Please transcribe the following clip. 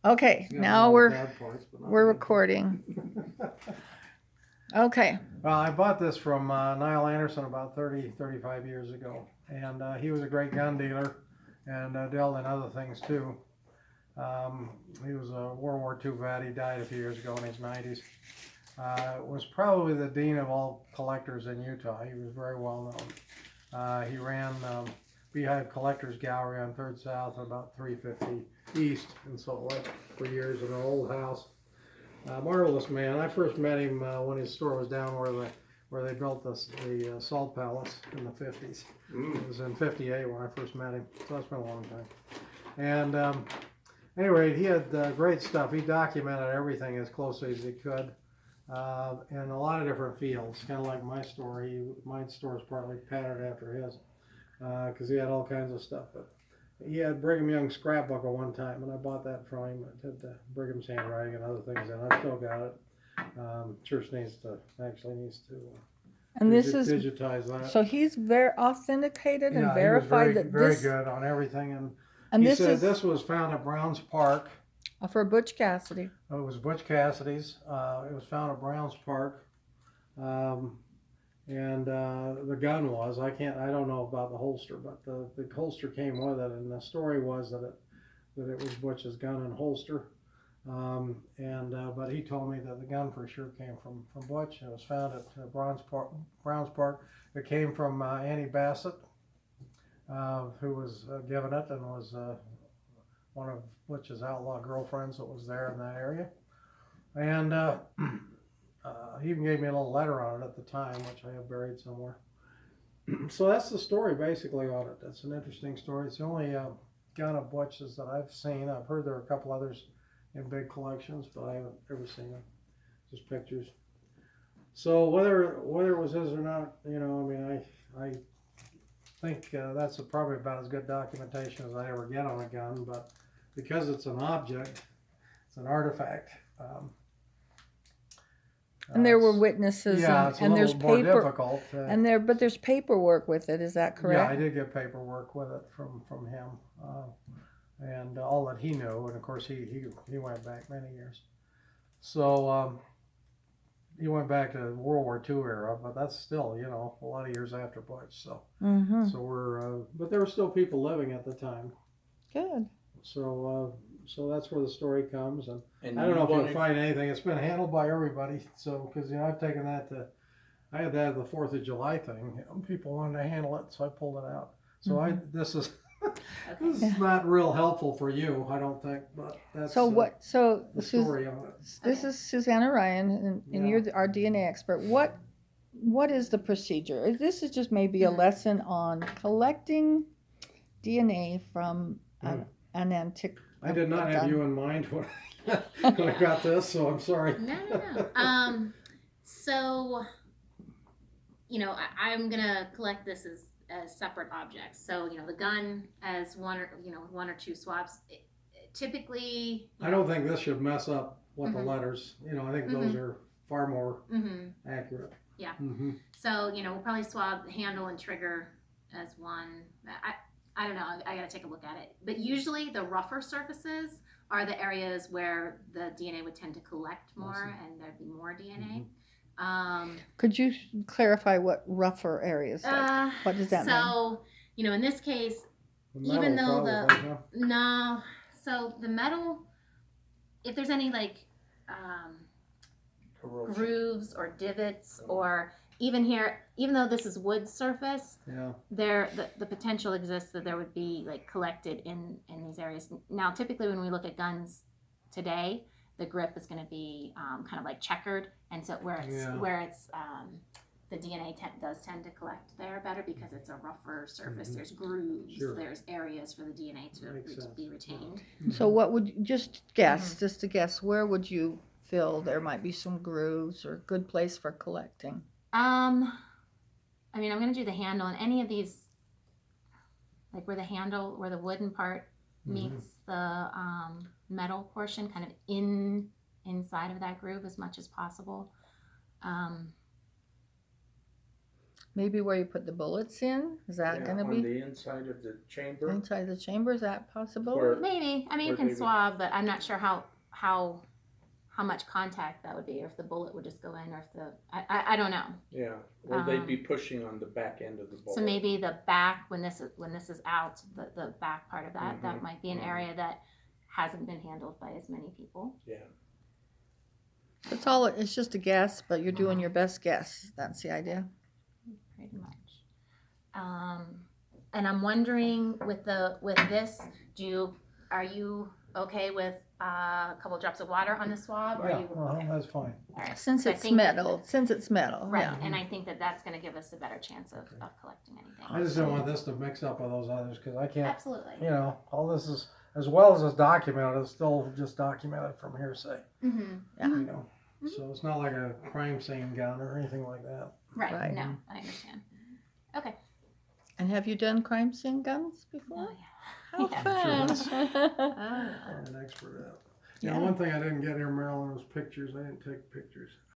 Okay, You now know the we're bad parts, but not we're the good parts. recording. Okay. Well, I bought this from Niall Anderson about 35 years ago, and he was a great gun dealer and dealt in other things too. He was a World War II vet. He died a few years ago in his 90s. Was probably the dean of all collectors in Utah. He was very well known. He ran Beehive Collectors Gallery on 3rd South and about 350 East in Salt Lake for years in an old house. Marvelous man. I first met him when his store was down where they built the Salt Palace in the 50s. It was in 58 when I first met him, so that's been a long time. And anyway, he had great stuff. He documented everything as closely as he could in a lot of different fields, kind of like my store. My store is partly patterned after his because he had all kinds of stuff. But he had Brigham Young scrapbook at one time, and I bought that from him. It had Brigham's handwriting and other things in it. I still got it. Church needs to And this is digitize that. so he's very authenticated and Yeah, verified he was that very this good on everything. and He this said is this was found at Browns Park. for Butch Cassidy. It was Butch Cassidy's. It was found at Browns Park. And the gun was, I don't know about the holster, but the holster came with it, and the story was that it was Butch's gun and holster. But he told me that the gun for sure came from Butch. It was found at Browns Park. It came from Annie Bassett, who was given it and was one of Butch's outlaw girlfriends that was there in that area. And he even gave me a little letter on it at the time, which I have buried somewhere. So that's the story basically on it. That's an interesting story. It's the only gun of Butch's that I've seen. I've heard there are a couple others in big collections, but I haven't ever seen them. Just pictures. So whether it was his or not, I mean, I think that's probably about as good documentation as I ever get on a gun. But because it's an object, it's an artifact. And there were witnesses, yeah, it's a and little there's more paper, difficult. but there's paperwork with it. Is that correct? Yeah, I did get paperwork with it from him, and all that he knew. And of course, he went back many years. So he went back to World War II era, but that's still a lot of years after Butch. So but there were still people living at the time. Good. So that's where the story comes, and I don't know if you'll find anything. It's been handled by everybody. So because I've taken that to. I had that at the 4th of July thing. People wanted to handle it, so I pulled it out. So this is this is not real helpful for you, I don't think. But that's so the story of it. This is Suzanna Ryan, and you're our DNA expert. What is the procedure? This is just maybe a lesson on collecting DNA from an antique. I did not have you in mind when I got this, so I'm sorry. No. So, I'm gonna collect this as separate objects. So, the gun as one or two swabs. Typically, I don't think this should mess up what the letters. I think those are far more accurate. Yeah. So, we'll probably swab the handle and trigger as one. I don't know. I got to take a look at it. But usually the rougher surfaces are the areas where the DNA would tend to collect more and there'd be more DNA. Could you clarify what rougher areas are? What does that mean? So, in this case, even though so the metal, if there's any like grooves or divots or even here, even though this is wood surface, the potential exists that there would be like collected in these areas. Now, typically when we look at guns today, the grip is going to be kind of like checkered, and so where it's the DNA does tend to collect there better because it's a rougher surface. There's grooves, there's areas for the DNA to be retained. So what would you just to guess, where would you feel there might be some grooves or good place for collecting? I mean, I'm going to do the handle, and any of these, like where the wooden part meets the metal portion, kind of inside of that groove as much as possible. Maybe where you put the bullets in? Is that Yeah, gonna on be the inside of the chamber. inside the chamber? Is that possible? Where- Maybe. I mean, you Or can they would- swab, but I'm not sure how much contact that would be, or if the bullet would just go in, or if I don't know. Yeah, or they'd be pushing on the back end of the bullet. So maybe the back, when this is out, the back part of that, that might be an area that hasn't been handled by as many people. Yeah. It's just a guess, but you're doing your best guess. That's the idea. Pretty much. And I'm wondering with this, are you okay with a couple drops of water on the swab? Or Yeah, are you, that's fine. all right. Since So I it's think that- metal, Right, yeah. and I think that's going to give us a better chance of collecting anything. I just don't want this to mix up with those others, because I can't, Absolutely. you know, all this is, as well as it's documented, it's still just documented from hearsay, Mm-hmm. you know? So it's not like a crime scene gun or anything like that. Right. Right. No, I understand. Okay. And have you done crime scene guns before? Oh, How yeah. fun! Oh, I'm an expert at it. Yeah. Now, one thing I didn't get here, Marilyn, was pictures. I didn't take pictures.